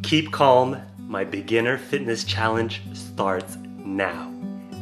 Keep calm. My beginner fitness challenge starts now.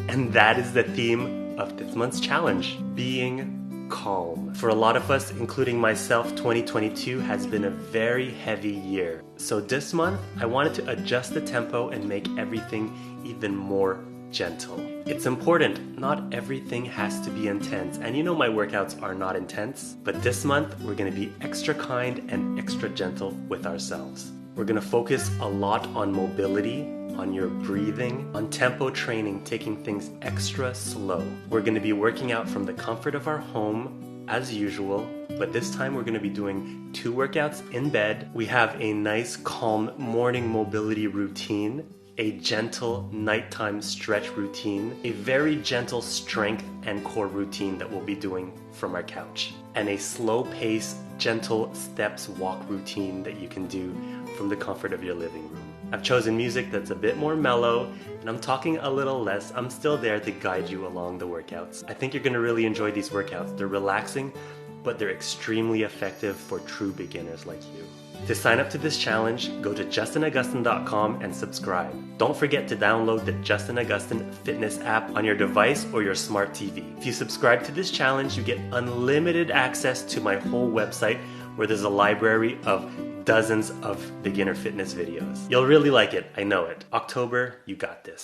And that is the theme of this month's challenge, being calm. For a lot of us, including myself, 2022 has been a very heavy year. So this month, I wanted to adjust the tempo and make everything even more gentle. It's important, not everything has to be intense. And you know my workouts are not intense, but this month we're gonna be extra kind and extra gentle with ourselves. We're gonna focus a lot on mobility, on your breathing, on tempo training, taking things extra slow. We're gonna be working out from the comfort of our home as usual, but this time we're gonna be doing 2 workouts in bed. We have a nice calm morning mobility routine, a gentle nighttime stretch routine, a very gentle strength and core routine that we'll be doing from our couch, and a slow pace, gentle steps walk routine that you can do from the comfort of your living room. I've chosen music that's a bit more mellow, and I'm talking a little less. I'm still there to guide you along the workouts. I think you're gonna really enjoy these workouts. They're relaxing, but they're extremely effective for true beginners like you. To sign up to this challenge, go to justinagustin.com and subscribe. Don't forget to download the Justin Agustin fitness app on your device or your smart TV. If you subscribe to this challenge, you get unlimited access to my whole website, where there's a library of dozens of beginner fitness videos. You'll really like it, I know it. October, you got this.